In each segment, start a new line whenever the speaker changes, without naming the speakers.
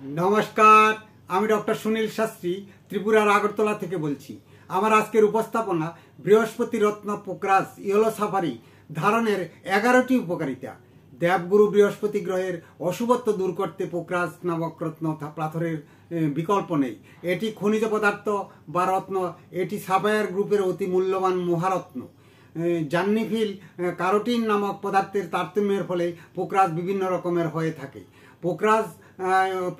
নমস্কার, আমি ডক্টর সুনীল শাস্ত্রী ত্রিপুরার আগরতলা থেকে বলছি। আমার আজকের উপস্থাপনা বৃহস্পতি রত্ন পোকরাজ ইয়েলো সাফারি ধারণের 11টি উপকারিতা। দেবগুরু বৃহস্পতি গ্রহের অশুভত্ব দূর করতে পোকরাজ নামক রত্ন পাথরের বিকল্প নেই। এটি খনিজ পদার্থ বা রত্ন, এটি সাফায়ার গ্রুপের অতি মূল্যবান মহারত্ন। জান্নিফিল কারোটিন নামক পদার্থের তারতম্যের ফলে পোকরাজ বিভিন্ন রকমের হয়ে থাকে। পোকরাজ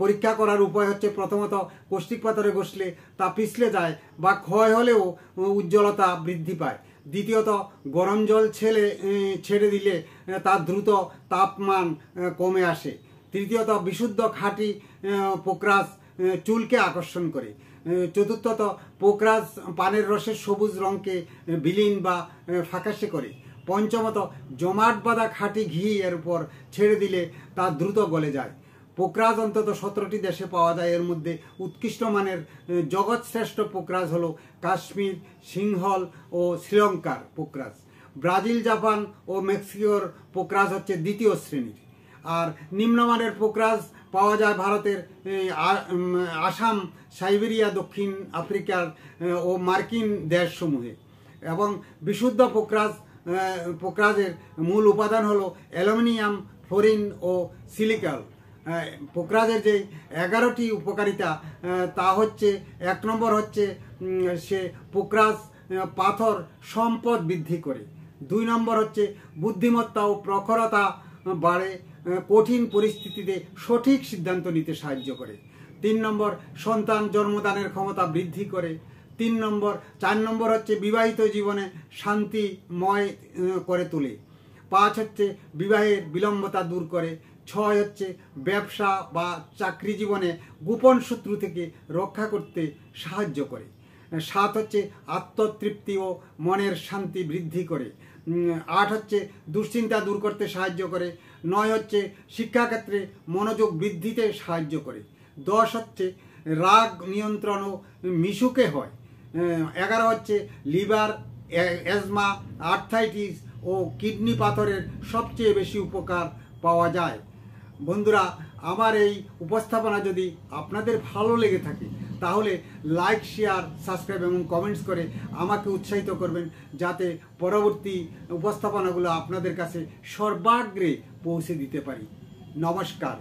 পরীক্ষা করার উপায় হচ্ছে, প্রথমত কৌষ্টিক পাথরে ঘষলে তা পিছলে যায় বা ক্ষয় হলেও উজ্জ্বলতা বৃদ্ধি পায়। দ্বিতীয়ত গরম জল ছেড়ে দিলে তার দ্রুত তাপমান কমে আসে। তৃতীয়ত বিশুদ্ধ খাঁটি পোকরাজ চুলকে আকর্ষণ করে। চতুর্থত পোকরাজ পানের রসের সবুজ রঙকে বিলীন বা ফ্যাকাশে করে। পঞ্চমত জমাট বাঁধা খাঁটি ঘি এর উপর ছেড়ে দিলে তা দ্রুত গলে যায়। পোকরাজ অন্তত 17টি দেশে পাওয়া যায়। এর মধ্যে উৎকৃষ্ট মানের জগৎ শ্রেষ্ঠ পোকরাজ হলো কাশ্মীর, সিংহল ও শ্রীলঙ্কার পোকরাজ। ব্রাজিল, জাপান ও মেক্সিকোর পোকরাজ হচ্ছে দ্বিতীয় শ্রেণীর। আর নিম্নমানের পোকরাজ পাওয়া যায় ভারতের আসাম, সাইবেরিয়া, দক্ষিণ আফ্রিকার ও মার্কিন দেশসমূহে। এবং বিশুদ্ধ পোকরাজের মূল উপাদান হলো অ্যালুমিনিয়াম, ফ্লোরিন ও সিলিকন। পোকরাজের যে 11টি উপকারিতা তা হচ্ছে, 1 নম্বর হচ্ছে সে পোকরাজ পাথর সম্পদ বৃদ্ধি করে। 2 নম্বর হচ্ছে বুদ্ধিমত্তা ও প্রখরতা বাড়ে, কঠিন পরিস্থিতিতে সঠিক সিদ্ধান্ত নিতে সাহায্য করে। 3 নম্বর সন্তান জন্মদানের ক্ষমতা বৃদ্ধি করে। 4 নম্বর হচ্ছে বিবাহিত জীবনে শান্তিময় করে তোলে। 5 হচ্ছে বিবাহের বিলম্বতা দূর করে। 6 হচ্ছে ব্যবসা বা চাকরি জীবনে গোপন শত্রু থেকে রক্ষা করতে সাহায্য করে। 7 হচ্ছে আত্মতৃপ্তি ও মনের শান্তি বৃদ্ধি করে। 8 হচ্ছে দুশ্চিন্তা দূর করতে সাহায্য করে। 9 হচ্ছে শিক্ষাক্ষেত্রে মনোযোগ বৃদ্ধিতে সাহায্য করে। 10 হচ্ছে রাগ নিয়ন্ত্রণ ও মিশুকে হয়। 11 হচ্ছে লিভার, অ্যাজমা, আর্থ্রাইটিস ও কিডনি পাথরের সবচেয়ে বেশি উপকার পাওয়া যায়। বন্ধুরা, আমার এই উপস্থাপনা যদি আপনাদের ভালো লেগে থাকে তাহলে লাইক, শেয়ার, সাবস্ক্রাইব এবং কমেন্টস করে আমাকে উৎসাহিত করবেন, যাতে পরবর্তী উপস্থাপনাগুলো আপনাদের কাছে সর্বাগ্রে পৌঁছে দিতে পারি। নমস্কার।